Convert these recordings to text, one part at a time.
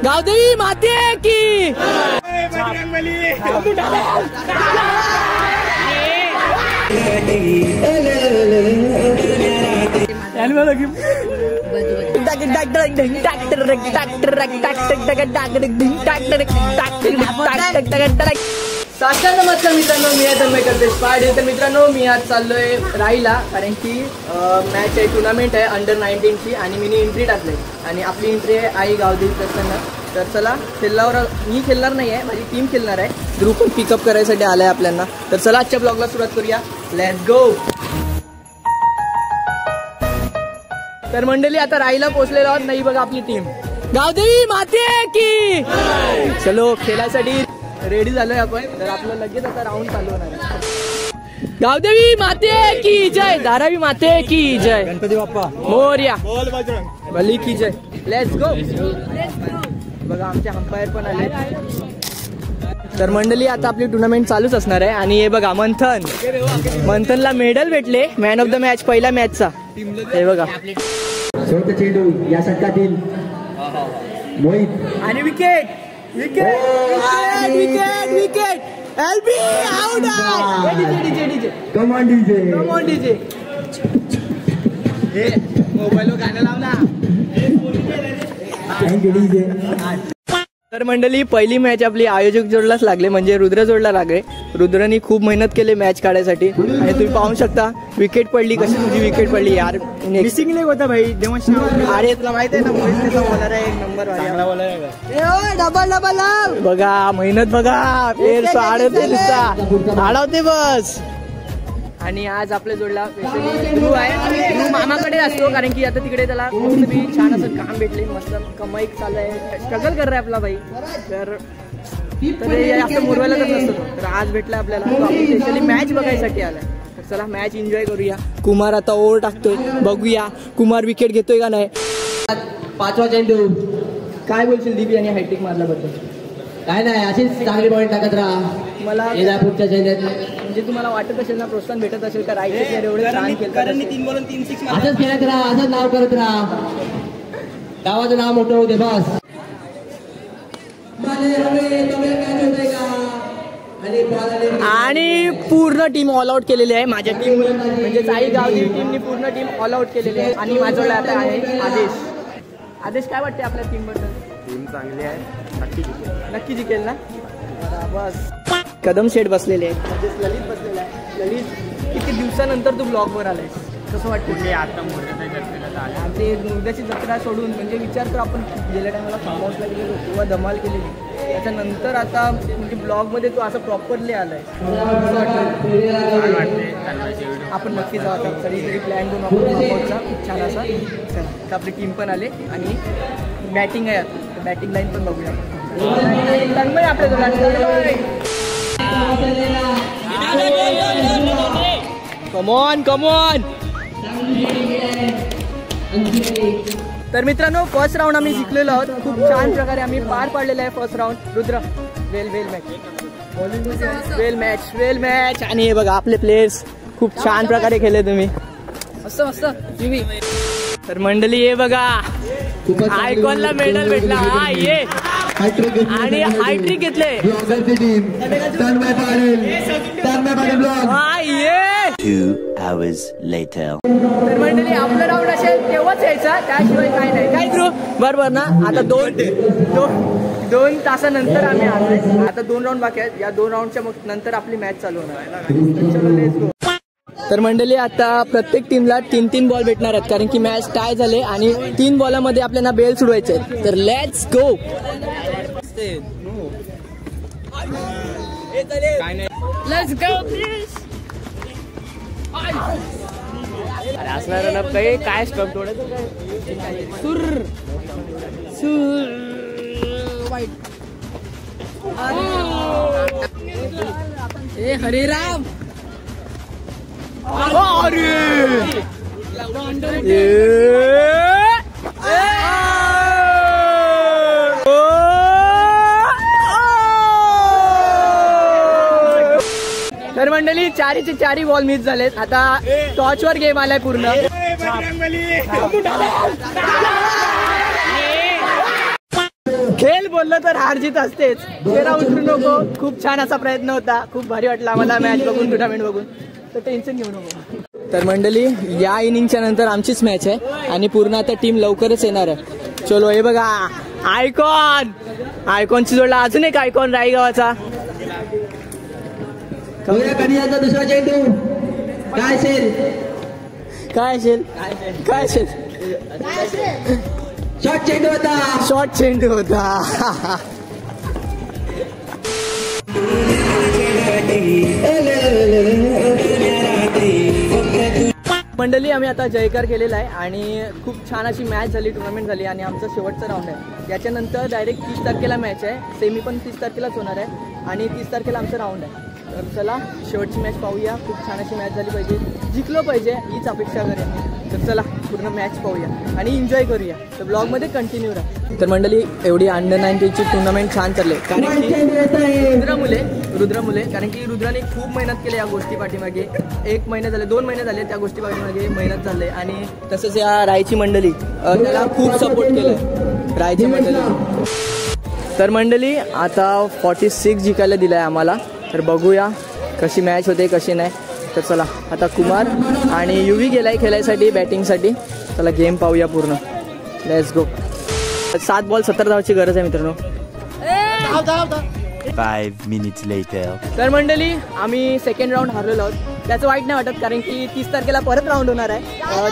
गावदेवी माते की साष्टांग नमस्कार मित्रांनो, मी आहे तन्मय देशपांडे. तर मित्रांनो, मी आज चाललोय राईला, कारण की मॅच आहे, टुर्नामेंट आहे अंडर 19 ची आणि मी एंट्री टाकले आणि आपली एंट्री आहे आई गावदेवी प्रसन्न. तर चला, खेळल्यावर मी खेळणार नाही आहे, माझी टीम खेळणार आहे. ध्रुव पण पिकअप करायसाठी आलाय आपल्याला. तर चला आजच्या ब्लॉगला सुरुवात करूया. Let's go. तर मंडळी, आता राईला पोहोचलेलो आहोत. नाही बघा आपली टीम गावदेवी माते की. चलो, खेळासाठी रेडी झालोय आपण. तर आपलं लगेच आता राऊंड चालू होणार आहे. गावदेवी माते की जय, धारावी माते की जय, गणपती बाप्पा मोरया, भली की जय. Let's go. बघा आमचे अंपायर पण आले. तर मंडळी, आता आपली टुर्नामेंट चालूच असणार आहे. आणि हे बघा मंथनला मेडल भेटले, मॅन ऑफ द मॅच पहिल्या मॅचचा. हे बघा चेंडू या षटकातील मोहित आणि wicket wicket wicket wicket. LB out. DJ DJ come on DJ, come on DJ. हे मोबाईलवर गाणं लाव ना. Thank you DJ. तर मंडळी, पहिली मॅच आपली आयोजक जोडलाच लागले, म्हणजे रुद्र जोडला लागले. रुद्रनी खूप मेहनत केली मॅच काढायसाठी आणि तुम्ही पाहू शकता विकेट पडली. कशी तुझी विकेट पडली यार. मिसिंग लेग होता भाई. अरे तुला माहित आहे ना, मोहित बॉलर आहे, एक नंबर डबल डबल. बघा मेहनत बघा, आडवते बस. आणि आज आपल्या जोडला ध्रुव आहे. ध्रुव मामाकडे असतो, कारण की आता तिकडे त्याला खूप छान असं काम भेटले, मस्त कमाई चालू आहे, स्ट्रगल कर रहा है आपला भाई. तर असं मुरवायला तर नसतो. तर आज भेटला आपल्याला, तो आपण स्पेशली मॅच बघायसाठी आलाय. तर चला मॅच एन्जॉय करूया. कुमार आता ओव्हर टाकतोय, बघूया कुमार विकेट घेतोय का नाही. 5वा चेंडू. काय बोलशील दीपी आणि हायटेक मारल्याबद्दल? काय नाही, अशीच चांगली बॉल टाकत राहा. मला पुढच्या चेंडूत म्हणजे तुम्हाला वाटत असेल ना, प्रोत्साहन भेटत असेल का राईचे प्लेयर एवढे छान खेळतात. 3 बॉल 3 6 असंच खेळत राहा, असंच नाव करत राहा, गावाचं नाव मोठं होते बस. आणि पूर्ण टीम ऑल आउट केलेली आहे. माझ्या टीम म्हणजे आई गावदेवी टीमनी पूर्ण टीम ऑल आउट केलेली आहे. आणि माझं आता आहे आदेश. काय वाटते आपल्या टीम बद्दल? टीम चांगली आहे, नक्की जिंकेल ना. बस कदम शेठ बसलेले आहेत, म्हणजेच ललित बसलेला आहे. ललित, किती दिवसानंतर तू ब्लॉग वर आलाय, कसं वाटतं? आता मुर्द्याच्या जत्रेला आले. आमचे मुर्द्याची जत्रा सोडून म्हणजे विचार कर, आपण गेल्या टायमाला फार्म हाऊसला गेलेलो किंवा धमाल केलेली, त्याच्यानंतर आता म्हणजे ब्लॉगमध्ये तू असं प्रॉपरली आलाय. आपण नक्की जाऊ आता, कधीतरी प्लॅन करून आपण फार्म हाऊसचा खूप छान असा. तर आपली टीम पण आले आणि बॅटिंग आहे. आता बॅटिंग लाईन पण बघूया. तन्मय आपल्या कमॉन कमॉन. तर मित्रांनो, फर्स्ट राऊंड आम्ही जिंकलेलो आहोत. खूप छान प्रकारे आम्ही पार पाडलेला आहे फर्स्ट राऊंड. रुद्र, वेल मॅच. आणि हे बघा आपले प्लेयर्स खूप छान प्रकारे खेळले तुम्ही, मस्त मस्त. तर मंडळी, हे बघा आयकॉनला मेडल भेटला. हा ये आणि हायट्रिक घेतले. हा ये. 2 hours later. तर मंडळी, आपलं राऊंड असेल तेव्हाच यायचा, त्याशिवाय काय नाही. काय करू बरोबर ना. आता दोन तासानंतर आम्ही आलोय. आता 2 राऊंड बाकी आहेत. या 2 राऊंडच्या नंतर आपली मॅच चालू होणार. तर मंडळी, आता प्रत्येक टीमला 3-3 बॉल भेटणार आहेत, कारण की मॅच टाय झाले आणि 3 बॉलामध्ये आपल्याला बेल सोडवायचे. तर लेट्स गो. Let's go. अरे असणार ना काही, काय स्टॉप थोडं सुर वाईट. ए हरिराम. अरे तर मंडळी, 4चे 4 बॉल मिस झालेत. आता टॉचवर गेम आलाय पूर्ण. खेळ हार जीत असतेच, चेहरा उतरू नको. खूप छान असा प्रयत्न होता, खूप भारी वाटला आम्हाला मॅच बघून, टुर्नामेंट बघून. तर टेन्शन घेऊ नको. तर मंडळी, या इनिंगच्या नंतर आमचीच मॅच आहे आणि पूर्ण आता टीम लवकरच येणार आहे. चलो, हे बघा आयकॉनची जोडला अजून एक आयकॉन रायगावाचा. दुसरा चेंडू काय असेल शॉर्ट चेंडू होता. मंडळी, आम्ही आता जयकार केलेला आहे आणि खूप छान अशी मॅच झाली, टुर्नामेंट झाली आणि आमचा शेवटचा राऊंड आहे. याच्यानंतर डायरेक्ट 30 तारखेला मॅच आहे, सेमी पण 30 तारखेलाच होणार आहे आणि 30 तारखेला आमचा राऊंड आहे. तर चला शेवटची मॅच पाहूया. खूप छान अशी मॅच झाली पाहिजे, जिंकलो पाहिजे हीच अपेक्षा करेन. तर चला पूर्ण मॅच पाहूया आणि एन्जॉय करूया. तर ब्लॉगमध्ये कंटिन्यू राहा. तर मंडळी, एवढी अंडर 19ची टुर्नामेंट छान चालले कारण की रुद्रमुले कारण की रुद्राने खूप मेहनत केली या गोष्टी पाठीमागे. 1 महिना झाले, 2 महिने झाले त्या गोष्टी पाठीमागे मेहनत झाले आणि तसंच या रायची मंडळी त्याला खूप सपोर्ट केलं रायची मंडळी. तर मंडळी, आता 46 जिंकायला दिलं आहे आम्हाला. तर बघूया कशी मॅच होते कशी नाही. तर चला आता कुमार आणि युवी गेलाय खेळायसाठी, बॅटिंगसाठी. चला गेम पाहूया पूर्ण. Let's go. 7 बॉल 70 धावाची गरज आहे मित्रांनो. 5 minutes later. तर मंडळी, आम्ही सेकंड राऊंड हरलेलो आहोत. त्याचं वाईट नाही वाटत कारण की 30 तारखेला परत राऊंड होणार आहे,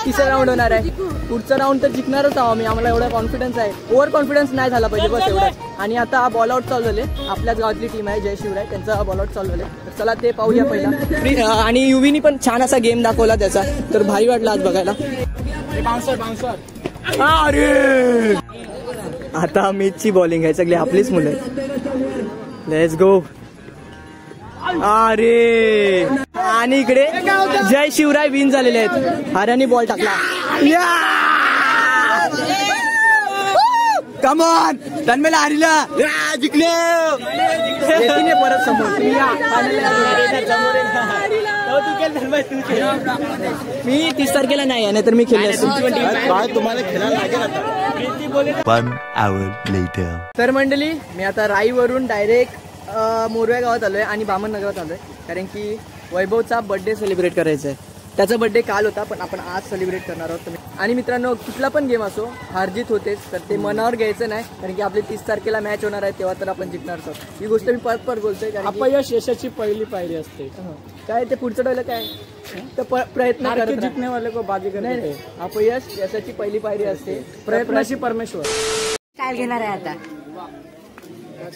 तिसरा राऊंड होणार आहे. पुढचा राऊंड तर जिंकणारच आहोत आम्ही, आम्हाला एवढा कॉन्फिडन्स आहे. ओव्हर कॉन्फिडन्स नाही झाला पाहिजे, बस एवढंच. आणि आता बॉल आउट चालू झाले. आपल्याच गावातली टीम आहे जय शिवराय, त्यांचा बॉल आउट चालू झाले. तर चला ते पाहूया पहिला. आणि युवीनी पण छान असा गेम दाखवला त्याचा, तर भारी वाटला आज बघायला. अरे आता मीची बॉलिंग आहे, सगळी आपलीच मुलं. Let's go. अरे आणि इकडे जय शिवराय विन झालेले आहेत. हाराने बॉल टाकला. कमॉन तन्मेला हारिला जिंकले. परत समोर मी 30 तारखेला नाही आहे, नाहीतर मी खेळले तुम्हाला खेळायला लागेल. 1 hour later. तर मंडळी, मी आता राईवरून डायरेक्ट मोरव्या गावात आलोय आणि बामण नगरात आलोय कारण की वैभवचा बर्थडे सेलिब्रेट करायचा आहे. त्याचा बर्थडे काल होता पण आपण आज सेलिब्रेट करणार आहोत. आणि मित्रांनो, कुठला पण गेम असो हारजीत होतेच, तर ते मनावर घ्यायचं नाही कारण की आपली 30 तारखेला मॅच होणार आहे, तेव्हा तर आपण जिंकणार आहोत. ही गोष्ट मी परत बोलतोय. अपयश यशाची पहिली पायरी असते. काय ते पुढचं डोलं काय तर प्रयत्न करत जिंकने वाले को बाजीगर नाही. अपयश यशाची पहिली पायरी असते, प्रयत्नाशी परमेश्वर. काय घेणार आहे आता?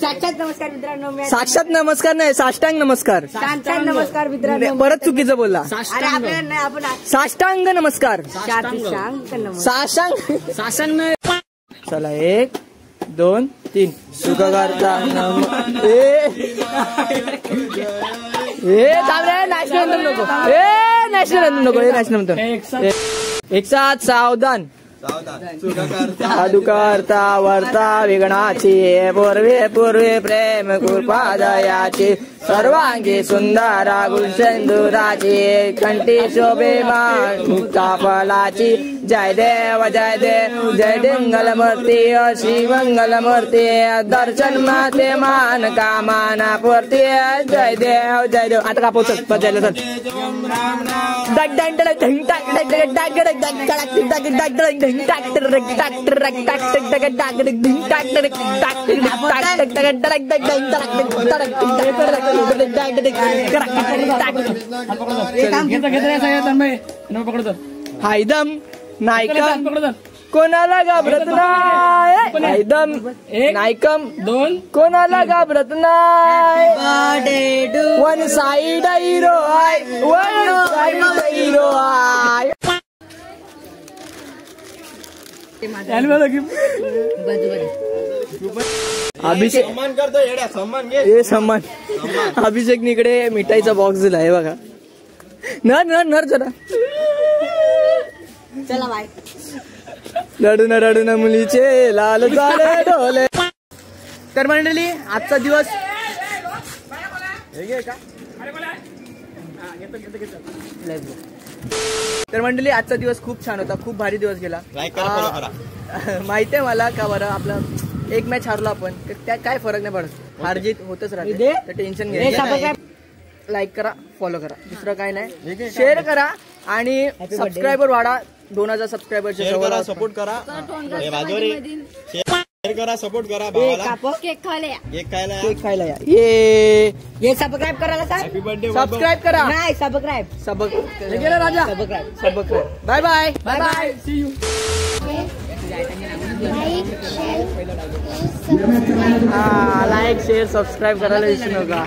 साक्षात नमस्कार मित्रांनो. साक्षात नमस्कार नाही, साष्टांग नमस्कार. साक्षात नमस्कार मित्रांनो. परत चुकीचं बोलला. अरे आपल्याला नाही, आपण साष्टांग नमस्कार. शासन चला 1 2 3 सुख करता नॅशनल नको, नॅशनल नको, नॅशनल एक साथ सावधान. साधू करता वर्ता विघ्नाची पूर्वे प्रेम कृपा दयाची सर्वांगी सुंदरा गुलशेंदुराची कंठी शोभेमान मुक्ता फलाची. जय देव जय देव जय मंगलमूर्ती श्री मंगलमूर्ती दर्शन माते मान कामाना पूर्ती. जय देव आता का पोचत बजायला हायदम नायकम कोणाला घाबरत नाही. हायदम नायकम 2 कोणाला घाबरत नाही. 1 साइड हिरो आहे, 1 साइड हिरो आहे. अभिषेक सम्मान अभिषेक निकडे मिठाईचा बॉक्स दिला आहे बघा. नर जरा चला बाय. रडून मुलीचे लाल झाले डोले. तर मंडळी, आजचा दिवस तर मंडळी आजचा दिवस खूप छान होता, खूप भारी दिवस गेला. माहितीये मला का बरं, आपलं एक मॅच हारलो आपण त्या काय फरक नाही पडत, हार जीत होतच राहते, तर टेन्शन घ्यायचं. लाईक करा, फॉलो करा, दुसरं काय नाही. शेअर करा आणि सबस्क्रायबर वाढा. 2000 सबस्क्रायबरचे जवळ. सपोर्ट करा, शेअर करा, सपोर्ट करा. केक खायला या. केक खायला या. ये सबस्क्राईब करा का हॅपी बर्थडे. सबस्क्राईब करा. नाही सबस्क्राईब. गेलं राजा. Subscribe. Bye bye. Bye bye. See you. Like share subscribe करायला विसरू नका.